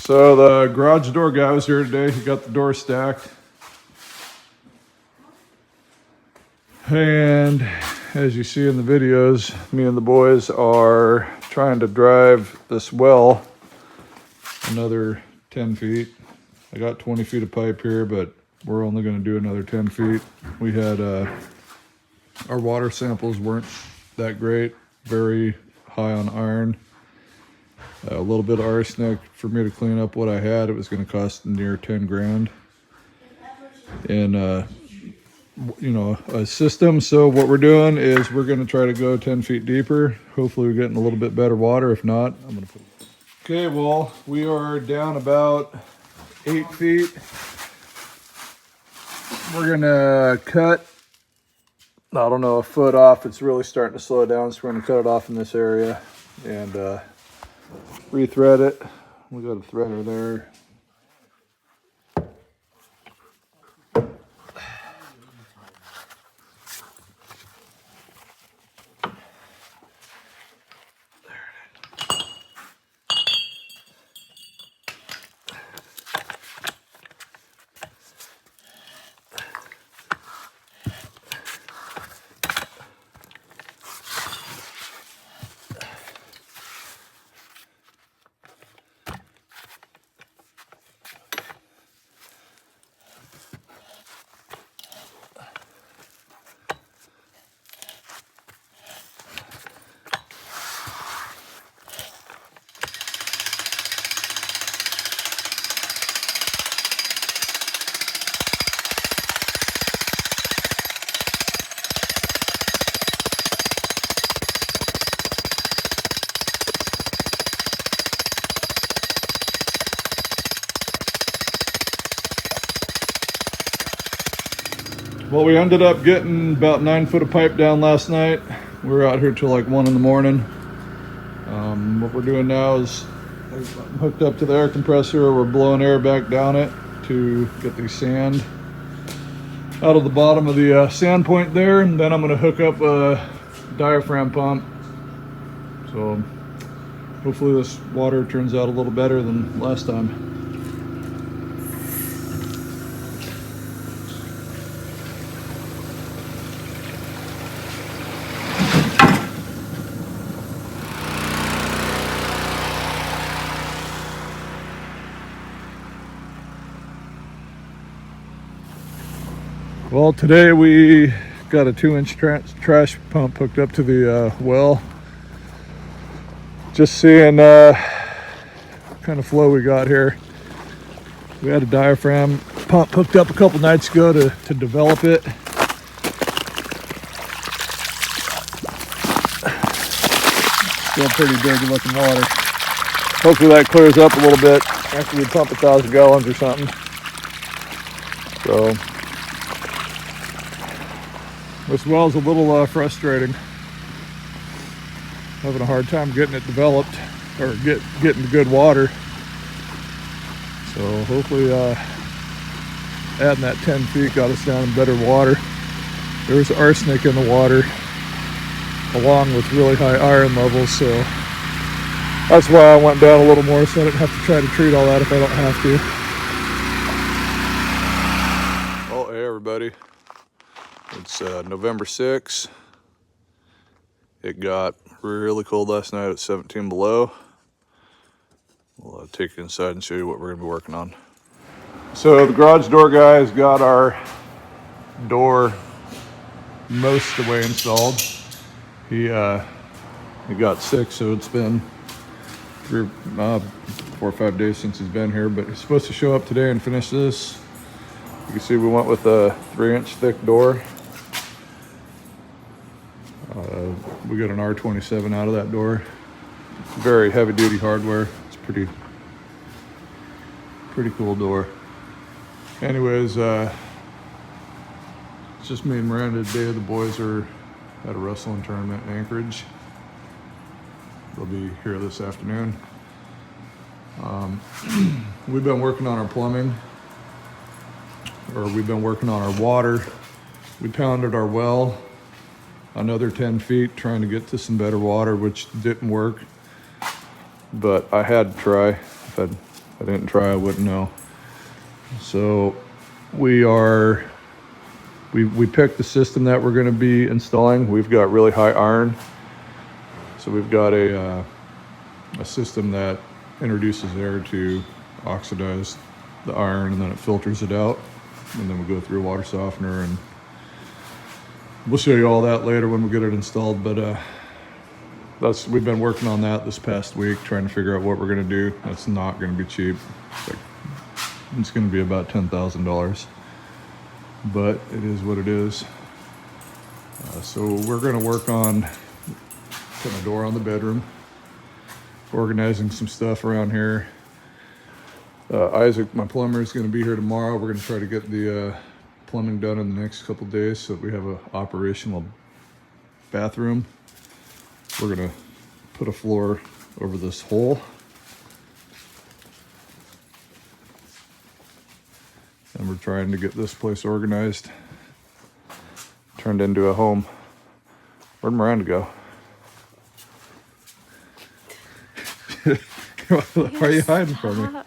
So the garage door guy was here today. He got the door stacked. And as you see in the videos, me and the boys are trying to drive this well another 10 feet. I got 20 feet of pipe here, but we're only going to do another 10 feet. We had, our water samples weren't that great, very high on iron. A little bit of arsenic. For me to clean up what I had, it was going to cost near 10 grand. And, you know, a system. So what we're doing is we're going to try to go 10 feet deeper. Hopefully we're getting a little bit better water. If not, I'm going to put... Okay, well, we are down about 8 feet. We're going to cut, I don't know, a foot off. It's really starting to slow down, so we're going to cut it off in this area and re-thread it. We got a threader there. Well, we ended up getting about 9 foot of pipe down last night. We were out here till like 1 in the morning. What we're doing now is I'm hooked up to the air compressor. We're blowing air back down it to get the sand out of the bottom of the sand point there. And then I'm going to hook up a diaphragm pump. So hopefully this water turns out a little better than last time. Well, today we got a 2-inch trash pump hooked up to the well. Just seeing what kind of flow we got here. We had a diaphragm pump hooked up a couple nights ago to develop it. Still pretty dirty looking water. Hopefully that clears up a little bit after we pump 1,000 gallons or something. So this well's a little frustrating. Having a hard time getting it developed or getting good water. So hopefully adding that 10 feet got us down in better water. There's arsenic in the water along with really high iron levels, so that's why I went down a little more, so I didn't have to try to treat all that if I don't have to. Oh, hey everybody. It's November 6th. It got really cold last night at 17 below. We'll take you inside and show you what we're going to be working on. So the garage door guys got our door most of the way installed. He got sick, so it's been 4 or 5 days since he's been here, but he's supposed to show up today and finish this. You can see we went with a 3-inch thick door. We got an R27 out of that door. Very heavy duty hardware. It's pretty cool door. Anyways, it's just me and Miranda today. The boys are at a wrestling tournament in Anchorage. They'll be here this afternoon. We've been working on our plumbing, or we've been working on our water. We pounded our well another 10 feet trying to get to some better water, which didn't work, but I had to try. If I'd I didn't try, I wouldn't know. So we picked the system that we're going to be installing. We've got really high iron, so we've got a system that introduces air to oxidize the iron, and then it filters it out, and then we go through a water softener, and we'll show you all that later when we get it installed. But we've been working on that this past week, trying to figure out what we're going to do. That's not going to be cheap. It's going to be about $10,000, but it is what it is. So we're going to work on putting a door on the bedroom, organizing some stuff around here. Isaac, my plumber, is going to be here tomorrow. We're going to try to get the plumbing done in the next couple days so that we have an operational bathroom. We're going to put a floor over this hole. And we're trying to get this place organized, turned into a home. Where'd Miranda go? Why are you hiding from me?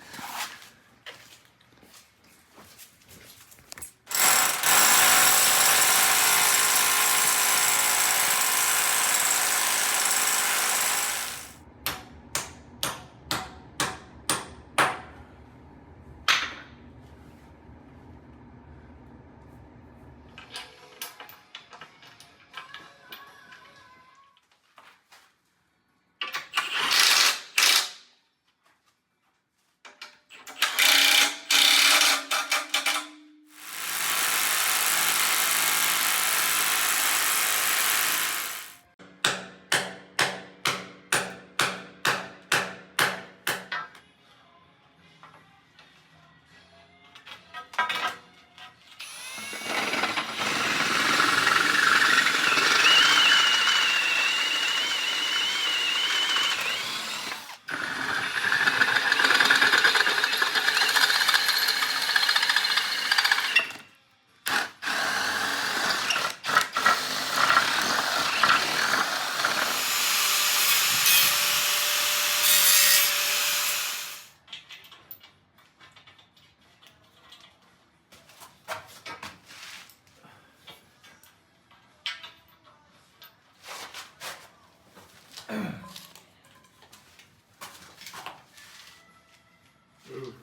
Ooh,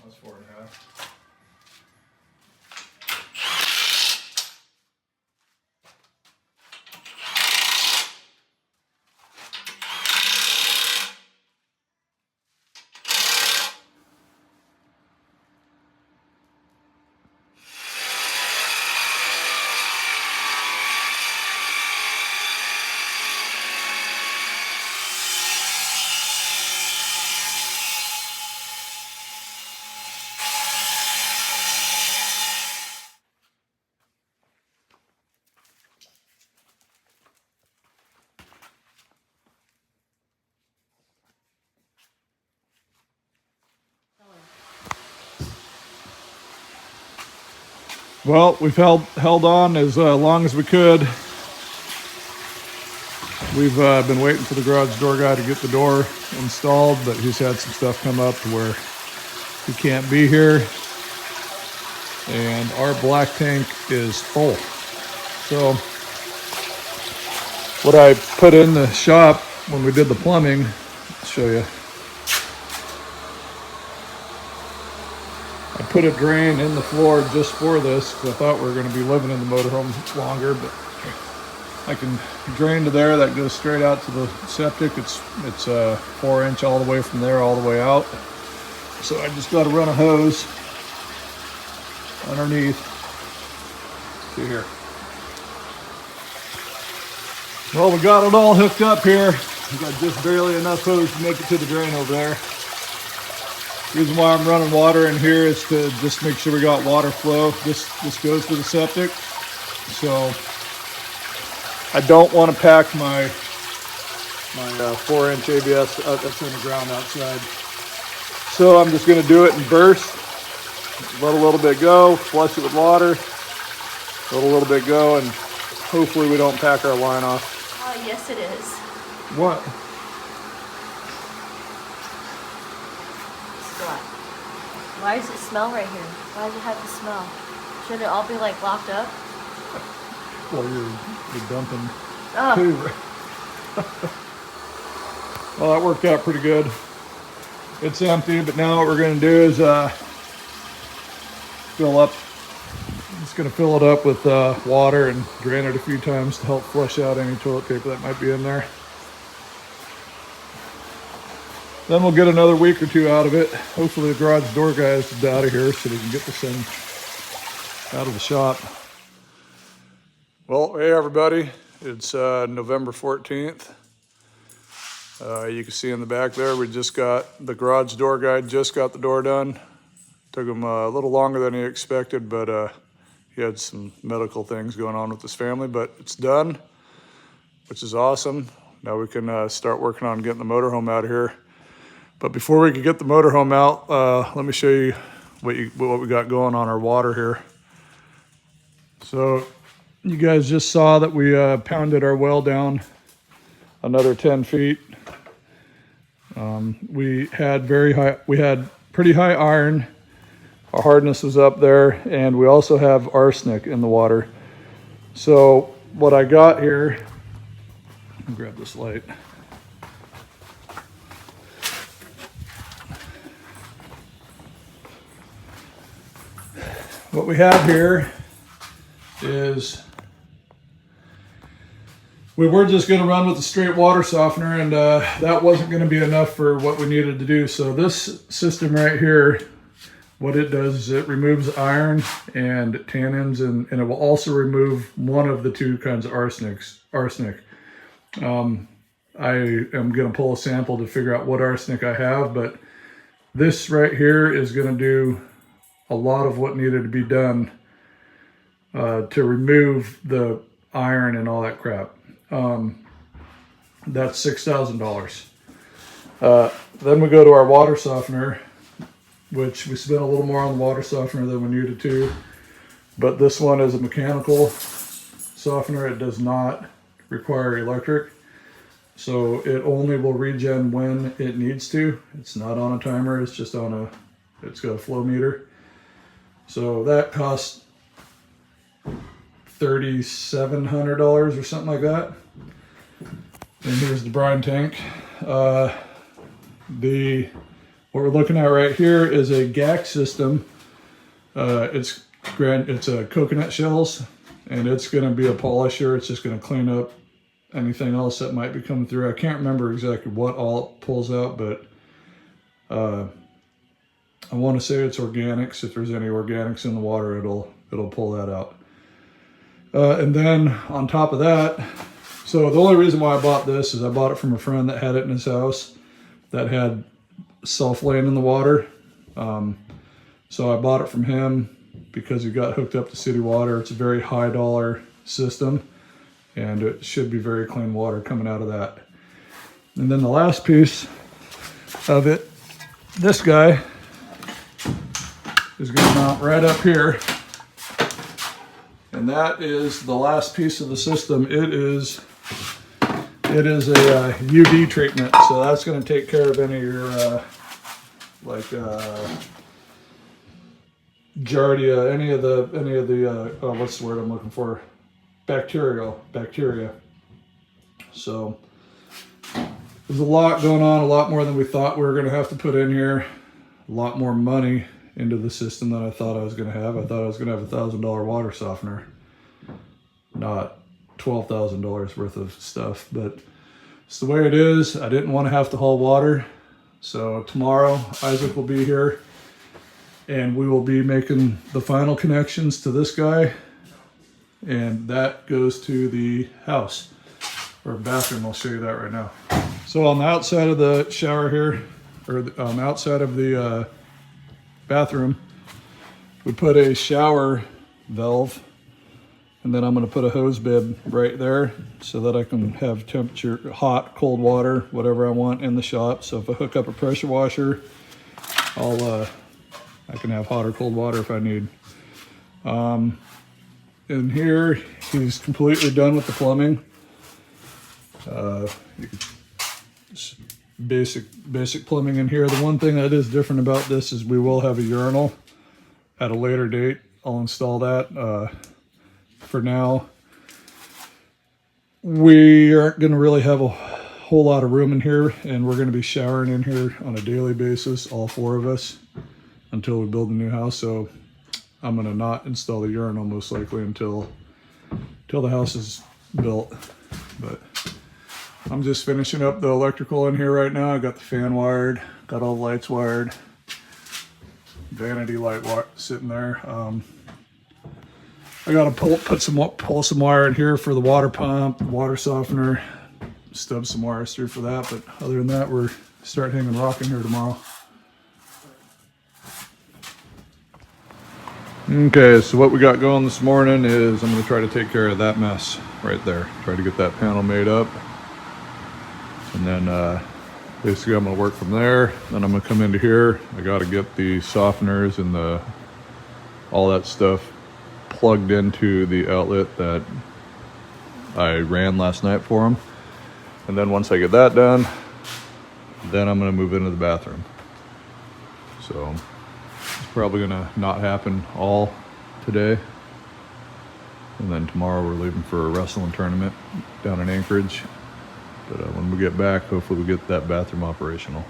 that's 4.5. Well, we've held on as long as we could. We've been waiting for the garage door guy to get the door installed, but he's had some stuff come up to where he can't be here. And our black tank is full. So what I put in the shop when we did the plumbing, I'll show you. I put a drain in the floor just for this because I thought we were going to be living in the motorhome longer, but I can drain to there. That goes straight out to the septic. It's 4-inch all the way from there all the way out. So I just got to run a hose underneath to here. Well, we got it all hooked up here. We got just barely enough hose to make it to the drain over there. The reason why I'm running water in here is to just make sure we got water flow. This goes to the septic. So I don't want to pack my 4-inch ABS that's in the ground outside. So I'm just going to do it in bursts. Let a little bit go, flush it with water, let a little bit go, and hopefully we don't pack our line off. Yes, it is. What? What? Why does it smell right here? Why does it have to smell? Should it all be like locked up? Well, you're dumping Oh. poo. Well, that worked out pretty good. It's empty, but now what we're going to do is fill up. Just going to fill it up with water and drain it a few times to help flush out any toilet paper that might be in there. Then we'll get another week or two out of it. Hopefully the garage door guy is out of here so we can get this thing out of the shop. Well, hey everybody, it's November 14th. You can see in the back there, we just got the garage door guy, just got the door done. Took him a little longer than he expected, but he had some medical things going on with his family, but it's done, which is awesome. Now we can start working on getting the motorhome out of here. But before we can get the motorhome out, let me show you what we got going on our water here. So you guys just saw that we pounded our well down another 10 feet. We had pretty high iron. Our hardness was up there, and we also have arsenic in the water. So what I got here, let me grab this light. What we have here is we were just going to run with the straight water softener, and that wasn't going to be enough for what we needed to do. So this system right here, what it does is it removes iron and tannins, and it will also remove one of the two kinds of arsenic. I am going to pull a sample to figure out what arsenic I have, but this right here is going to do a lot of what needed to be done to remove the iron and all that crap. That's $6,000. Then we go to our water softener, which we spent a little more on the water softener than we needed to. But this one is a mechanical softener. It does not require electric. So it only will regen when it needs to. It's not on a timer, it's just it's got a flow meter. So that costs $3,700 or something like that. And here's the brine tank. What we're looking at right here is a GAC system. It's coconut shells, and it's going to be a polisher. It's just going to clean up anything else that might be coming through. I can't remember exactly what all it pulls out, but I want to say it's organics. If there's any organics in the water, it'll pull that out. And then on top of that, so the only reason why I bought this is I bought it from a friend that had it in his house that had sulfate in the water. So I bought it from him because he got hooked up to city water. It's a very high dollar system, and it should be very clean water coming out of that. And then the last piece of it, this guy is going to mount right up here. And that is the last piece of the system. It is a UV treatment, so that's going to take care of any of your giardia, any of the what's the word I'm looking for? Bacteria. So there's a lot going on, a lot more than we thought we were going to have to put in here. A lot more money into the system than I thought I was going to have. I thought I was going to have $1,000 water softener, not $12,000 worth of stuff, but it's the way it is. I didn't want to have to haul water. So tomorrow Isaac will be here, and we will be making the final connections to this guy, and that goes to the house or bathroom. I'll show you that right now. So on the outside of the shower here, or on the outside of the bathroom, we put a shower valve, and then I'm going to put a hose bib right there so that I can have temperature, hot, cold water, whatever I want in the shop. So if I hook up a pressure washer, I can have hot or cold water if I need. In here, he's completely done with the plumbing. You can basic plumbing in here. The one thing that is different about this is we will have a urinal at a later date. I'll install that. For now, we aren't going to really have a whole lot of room in here, and we're going to be showering in here on a daily basis, all four of us, until we build a new house. So I'm going to not install the urinal most likely until the house is built. But I'm just finishing up the electrical in here right now. I got the fan wired, got all the lights wired, vanity light sitting there. I gotta pull some wire in here for the water pump, water softener, stub some wires through for that. But other than that, we're start hanging rock in here tomorrow. Okay, so what we got going this morning is I'm gonna try to take care of that mess right there. Try to get that panel made up. And then basically I'm gonna work from there. Then I'm gonna come into here. I gotta get the softeners and all that stuff plugged into the outlet that I ran last night for them. And then once I get that done, then I'm gonna move into the bathroom. So it's probably gonna not happen all today. And then tomorrow we're leaving for a wrestling tournament down in Anchorage. But when we get back, hopefully we get that bathroom operational.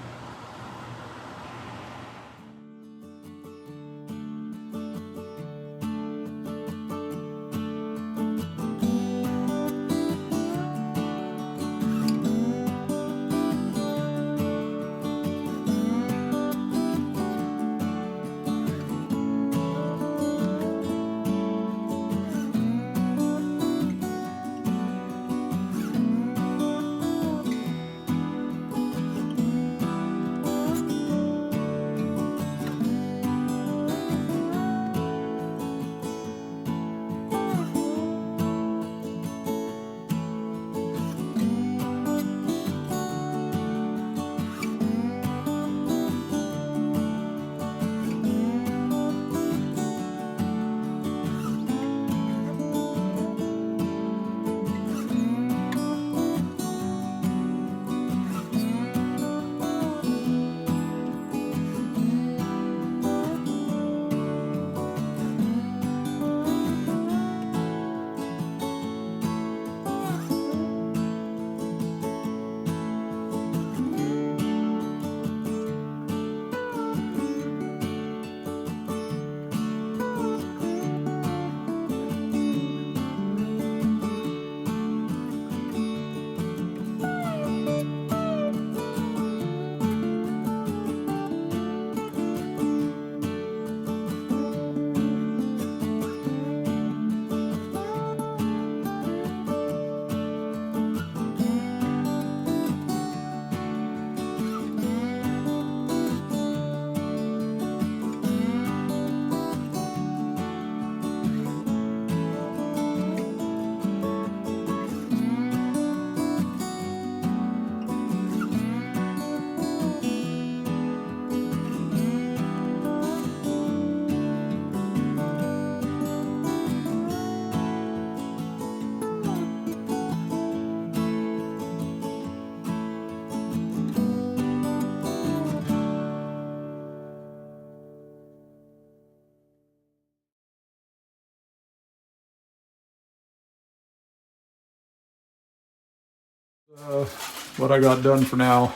What I got done for now,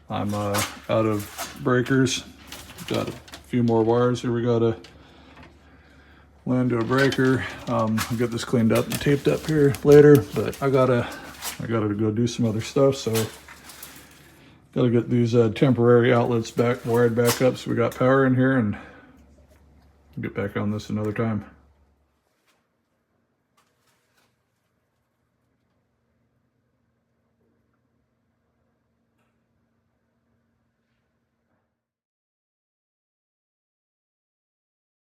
I'm out of breakers. Got a few more wires here we gotta land to a breaker. I'll get this cleaned up and taped up here later, but I gotta go do some other stuff, so gotta get these temporary outlets wired back up so we got power in here, and get back on this another time.